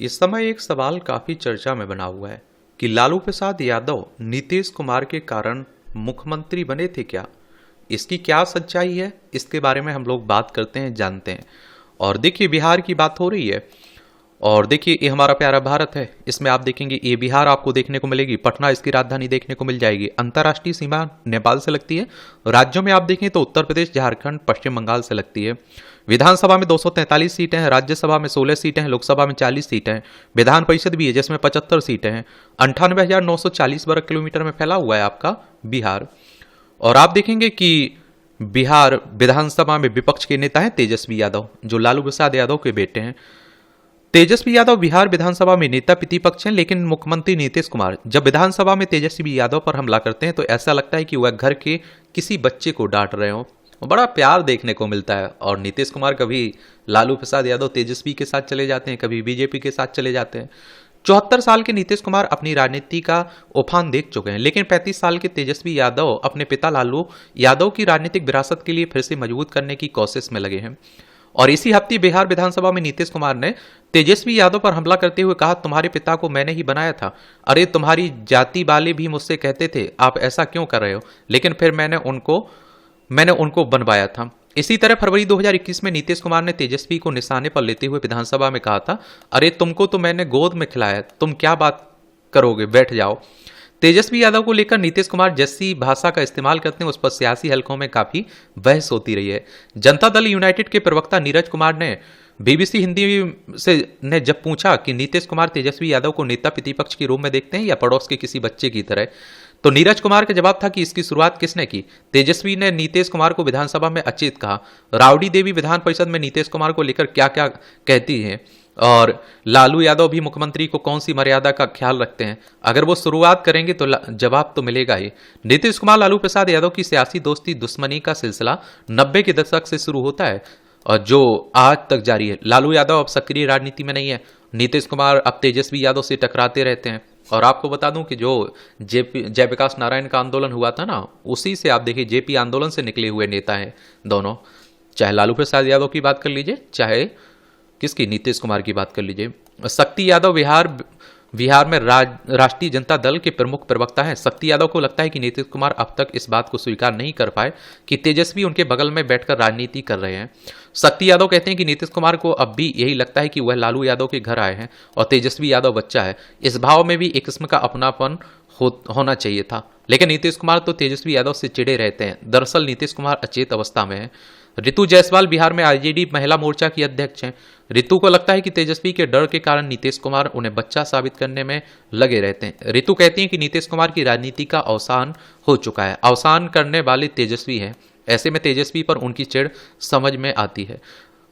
इस समय एक सवाल काफी चर्चा में बना हुआ है कि लालू प्रसाद यादव नीतीश कुमार के कारण मुख्यमंत्री बने थे क्या। इसकी क्या सच्चाई है, इसके बारे में हम लोग बात करते हैं, जानते हैं। और देखिए, बिहार की बात हो रही है और देखिए ये हमारा प्यारा भारत है। इसमें आप देखेंगे ये बिहार आपको देखने को मिलेगी, पटना इसकी राजधानी देखने को मिल जाएगी। अंतर्राष्ट्रीय सीमा नेपाल से लगती है। राज्यों में आप देखें तो उत्तर प्रदेश, झारखंड, पश्चिम बंगाल से लगती है। विधानसभा में 243 सीटें हैं, राज्यसभा में 16 सीटें हैं, लोकसभा में 40 सीटें हैं, विधान परिषद भी है जिसमें 75 सीटें हैं। 98,940 वर्ग किलोमीटर में फैला हुआ है आपका बिहार। और आप देखेंगे कि बिहार विधानसभा में विपक्ष के नेता हैं तेजस्वी यादव, जो लालू प्रसाद यादव के बेटे हैं। तेजस्वी यादव बिहार विधानसभा में नेता प्रतिपक्ष हैं, लेकिन मुख्यमंत्री नीतीश कुमार जब विधानसभा में तेजस्वी यादव पर हमला करते हैं तो ऐसा लगता है कि वह घर के किसी बच्चे को डांट रहे हो। बड़ा प्यार देखने को मिलता है। और नीतीश कुमार कभी लालू प्रसाद यादव तेजस्वी के साथ चले जाते हैं, कभी बीजेपी के साथ चले जाते हैं। 74 साल के नीतीश कुमार अपनी राजनीति का उफान देख चुके हैं, लेकिन 35 साल के तेजस्वी यादव अपने पिता लालू यादव की राजनीतिक विरासत के लिए फिर से मजबूत करने की कोशिश में लगे हैं। और इसी हफ्ते बिहार विधानसभा में नीतीश कुमार ने तेजस्वी यादव पर हमला करते हुए कहा, तुम्हारे पिता को मैंने ही बनाया था। अरे तुम्हारी जाति वाले भी मुझसे कहते थे आप ऐसा क्यों कर रहे हो, लेकिन फिर मैंने उनको बनवाया था। इसी तरह फरवरी 2021 में नीतीश कुमार ने तेजस्वी को निशाने पर लेते हुए विधानसभा में कहा था, अरे तुमको तो मैंने गोद में खिलाया, तुम क्या बात करोगे, बैठ जाओ। तेजस्वी यादव को लेकर नीतीश कुमार जैसी भाषा का इस्तेमाल करते हैं उस पर सियासी हलकों में काफी बहस होती रही है। जनता दल यूनाइटेड के प्रवक्ता नीरज कुमार ने बीबीसी हिंदी से जब पूछा कि नीतीश कुमार तेजस्वी यादव को नेता प्रतिपक्ष के रूप में देखते हैं या पड़ोस के किसी बच्चे की तरह, तो नीरज कुमार का जवाब था कि इसकी शुरुआत किसने की। तेजस्वी ने नीतीश कुमार को विधानसभा में अचेत कहा। राउडी देवी विधान परिषद में नीतीश कुमार को लेकर क्या क्या कहती हैं, और लालू यादव भी मुख्यमंत्री को कौन सी मर्यादा का ख्याल रखते हैं। अगर वो शुरुआत करेंगे तो जवाब तो मिलेगा ही। नीतीश कुमार लालू प्रसाद यादव की सियासी दोस्ती दुश्मनी का सिलसिला 90 के दशक से शुरू होता है और जो आज तक जारी है। लालू यादव अब सक्रिय राजनीति में नहीं है, नीतीश कुमार अब तेजस्वी यादव से टकराते रहते हैं। और आपको बता दूं कि जो जयप्रकाश नारायण का आंदोलन हुआ था ना, उसी से आप देखिए जेपी आंदोलन से निकले हुए नेता हैं दोनों। चाहे लालू प्रसाद यादव की बात कर लीजिए, चाहे किसकी, नीतीश कुमार की बात कर लीजिए। शक्ति यादव बिहार में राष्ट्रीय जनता दल के प्रमुख प्रवक्ता हैं। शक्ति यादव को लगता है कि नीतीश कुमार अब तक इस बात को स्वीकार नहीं कर पाए कि तेजस्वी उनके बगल में बैठकर राजनीति कर रहे हैं। शक्ति यादव कहते हैं कि नीतीश कुमार को अब भी यही लगता है कि वह लालू यादव के घर आए हैं और तेजस्वी यादव बच्चा है। इस भाव में भी एक किस्म का अपनापन होना चाहिए था, लेकिन नीतीश कुमार तो तेजस्वी यादव से चिड़े रहते हैं। दरअसल नीतीश कुमार अचेत अवस्था में है। रितु जायसवाल बिहार में आरजेडी महिला मोर्चा की अध्यक्ष हैं। रितु को लगता है कि तेजस्वी के डर के कारण नीतीश कुमार उन्हें बच्चा साबित करने में लगे रहते हैं। रितु कहती हैं कि नीतीश कुमार की राजनीति का अवसान हो चुका है, अवसान करने वाले तेजस्वी हैं। ऐसे में तेजस्वी पर उनकी चिढ़ समझ में आती है।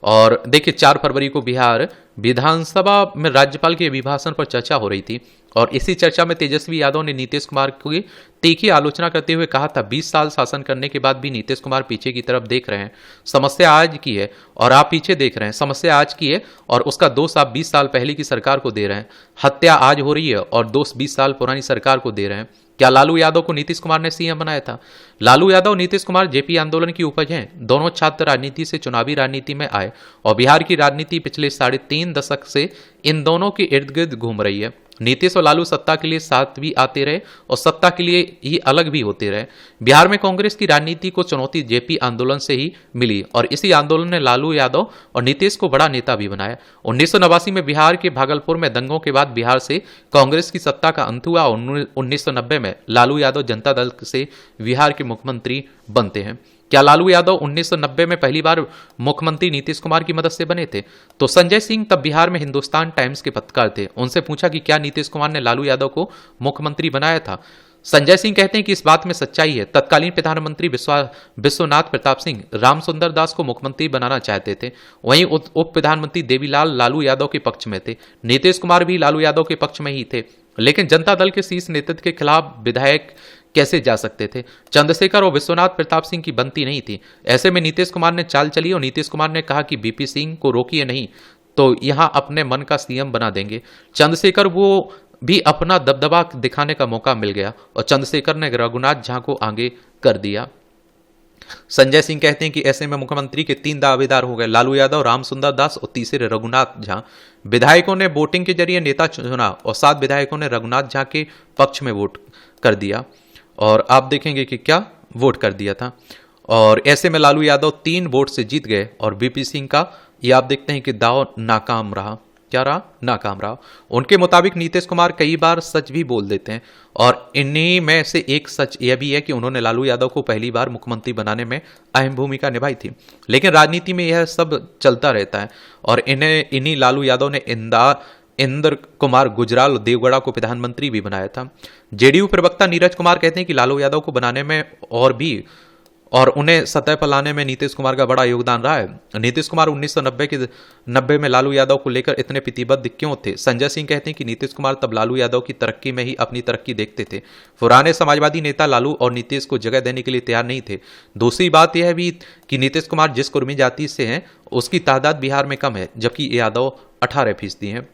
और देखिए 4 फरवरी को बिहार विधानसभा में राज्यपाल के अभिभाषण पर चर्चा हो रही थी और इसी चर्चा में तेजस्वी यादव ने नीतीश कुमार की तीखी आलोचना करते हुए कहा था, 20 साल शासन करने के बाद भी नीतीश कुमार पीछे की तरफ देख रहे हैं। समस्या आज की है और आप पीछे देख रहे हैं। समस्या आज की है और उसका दोष आप 20 साल पहले की सरकार को दे रहे हैं। हत्या आज हो रही है और दोष 20 साल पुरानी सरकार को दे रहे हैं। क्या लालू यादव को नीतीश कुमार ने सीएम बनाया था? लालू यादव नीतीश कुमार जेपी आंदोलन की उपज हैं। दोनों छात्र राजनीति से चुनावी राजनीति में आए और बिहार की राजनीति पिछले 3.5 दशक से इन दोनों के इर्द गिर्द घूम रही है। नीतीश और लालू सत्ता के लिए साथ भी आते रहे और सत्ता के लिए ही अलग भी होते रहे। बिहार में कांग्रेस की राजनीति को चुनौती जेपी आंदोलन से ही मिली और इसी आंदोलन ने लालू यादव और नीतीश को बड़ा नेता भी बनाया। 1989 में बिहार के भागलपुर में दंगों के बाद बिहार से कांग्रेस की सत्ता का अंत हुआ और 1990 में लालू यादव जनता दल से बिहार के मुख्यमंत्री बनते हैं। क्या लालू यादव 1990 में पहली बार मुख्यमंत्री नीतीश कुमार की मदद से बने थे? तो संजय सिंह तब बिहार में हिंदुस्तान टाइम्स के पत्रकार थे। उनसे पूछा कि क्या नीतीश कुमार ने लालू यादव को मुख्यमंत्री बनाया था? संजय सिंह कहते हैं कि इस बात में सच्चाई है। तत्कालीन प्रधानमंत्री विश्वनाथ प्रताप सिंह रामसुंदर दास को मुख्यमंत्री बनाना चाहते थे। वहीं उप प्रधानमंत्री देवीलाल लालू यादव के पक्ष में थे। नीतीश कुमार भी लालू यादव के पक्ष में ही थे, लेकिन जनता दल के शीर्ष नेतृत्व के खिलाफ विधायक कैसे जा सकते थे? चंद्रशेखर और विश्वनाथ प्रताप सिंह की बनती नहीं थी। ऐसे में नीतीश कुमार ने चाल चली और नीतीश कुमार ने कहा कि बीपी सिंह को रोकिए नहीं तो यहां अपने मन का सीएम बना देंगे। चंद्रशेखर वो भी अपना दबदबा दिखाने का मौका मिल गया और चंद्रशेखर ने रघुनाथ झा को आगे कर दिया। संजय सिंह कहते हैं कि ऐसे में मुख्यमंत्री के 3 दावेदार हो गए, लालू यादव, रामसुंदर दास और तीसरे रघुनाथ झा। विधायकों ने वोटिंग के जरिए नेता चुना और 7 विधायकों ने रघुनाथ झा के पक्ष में वोट कर दिया और आप देखेंगे कि क्या वोट कर दिया था। और ऐसे में लालू यादव 3 वोट से जीत गए और बीपी सिंह का ये आप देखते हैं कि दाव नाकाम रहा। क्या रहा? नाकाम रहा। उनके मुताबिक नीतीश कुमार कई बार सच भी बोल देते हैं और इन्हीं में से एक सच यह भी है कि उन्होंने लालू यादव को पहली बार मुख्यमंत्री बनाने में अहम भूमिका निभाई थी। लेकिन राजनीति में यह सब चलता रहता है और इन्हीं लालू यादव ने इंद्र कुमार गुजराल और देवगढ़ा को प्रधानमंत्री भी बनाया था। जेडीयू प्रवक्ता नीरज कुमार कहते हैं कि लालू यादव को बनाने में और उन्हें सतह पर लाने में नीतीश कुमार का बड़ा योगदान रहा है। नीतीश कुमार 1990 में लालू यादव को लेकर इतने प्रतिबद्ध क्यों थे? संजय सिंह कहते हैं कि नीतीश कुमार तब लालू यादव की तरक्की में ही अपनी तरक्की देखते थे। पुराने समाजवादी नेता लालू और नीतीश को जगह देने के लिए तैयार नहीं थे। दूसरी बात यह भी कि नीतीश कुमार जिस कुर्मी जाति से हैं उसकी तादाद बिहार में कम है, जबकि यादव 18% हैं।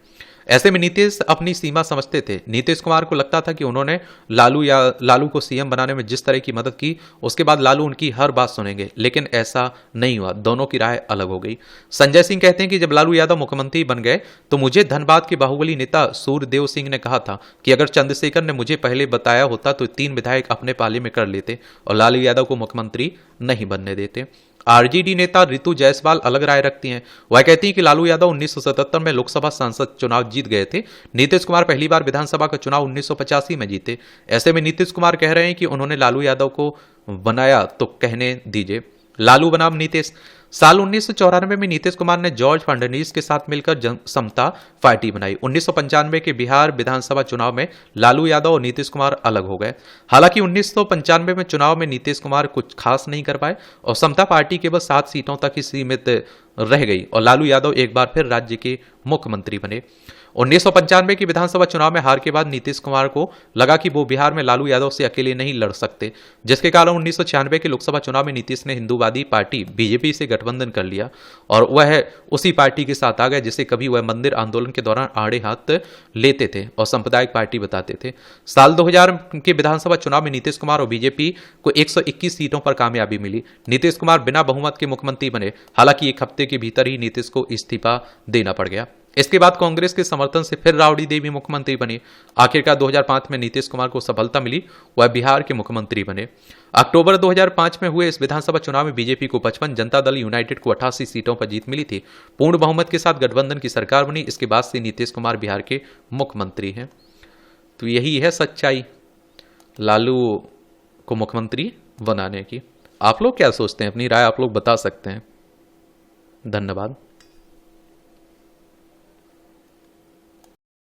ऐसे में नीतीश अपनी सीमा समझते थे। नीतीश कुमार को लगता था कि उन्होंने लालू को सीएम बनाने में जिस तरह की मदद की उसके बाद लालू उनकी हर बात सुनेंगे, लेकिन ऐसा नहीं हुआ। दोनों की राय अलग हो गई। संजय सिंह कहते हैं कि जब लालू यादव मुख्यमंत्री बन गए तो मुझे धनबाद के बाहुबली नेता सूर्यदेव सिंह ने कहा था कि अगर चंद्रशेखर ने मुझे पहले बताया होता तो 3 विधायक अपने पाले में कर लेते और लालू यादव को मुख्यमंत्री नहीं बनने देते। आरजेडी नेता रितु जायसवाल अलग राय रखती हैं। वह कहती हैं कि लालू यादव 1977 में लोकसभा सांसद चुनाव जीत गए थे। नीतीश कुमार पहली बार विधानसभा का चुनाव 1985 में जीते। ऐसे में नीतीश कुमार कह रहे हैं कि उन्होंने लालू यादव को बनाया तो कहने दीजिए। लालू बनाम नीतीश। साल 1994 में नीतीश कुमार ने जॉर्ज फर्नांडिस के साथ मिलकर समता पार्टी बनाई। 1995 के बिहार विधानसभा चुनाव में लालू यादव और नीतीश कुमार अलग हो गए। हालांकि 1995 में चुनाव में नीतीश कुमार कुछ खास नहीं कर पाए और समता पार्टी केवल 7 सीटों तक ही सीमित रह गई और लालू यादव एक बार फिर राज्य के मुख्यमंत्री बने। 1995 की विधानसभा चुनाव में हार के बाद नीतीश कुमार को लगा कि वो बिहार में लालू यादव से अकेले नहीं लड़ सकते, जिसके कारण 1996 के लोकसभा चुनाव में नीतीश ने हिंदूवादी पार्टी बीजेपी से गठबंधन कर लिया और वह उसी पार्टी के साथ आ गए जिसे कभी वह मंदिर आंदोलन के दौरान आड़े हाथ लेते थे और सांप्रदायिक पार्टी बताते थे। साल 2000 के विधानसभा चुनाव में नीतीश कुमार और बीजेपी को 121 सीटों पर कामयाबी मिली। नीतीश कुमार बिना बहुमत के मुख्यमंत्री बने। हालांकि 1 हफ्ते के भीतर ही नीतीश को इस्तीफा देना पड़ गया। इसके बाद कांग्रेस के समर्थन से फिर राबड़ी देवी मुख्यमंत्री बनी। आखिरकार 2005 में नीतीश कुमार को सफलता मिली, वह बिहार के मुख्यमंत्री बने। अक्टूबर 2005 में हुए इस विधानसभा चुनाव में बीजेपी को 55, जनता दल यूनाइटेड को 88 सीटों पर जीत मिली थी। पूर्ण बहुमत के साथ गठबंधन की सरकार बनी। इसके बाद से नीतीश कुमार बिहार के मुख्यमंत्री हैं। तो यही है सच्चाई लालू को मुख्यमंत्री बनाने की। आप लोग क्या सोचते हैं? अपनी राय आप लोग बता सकते हैं। धन्यवाद।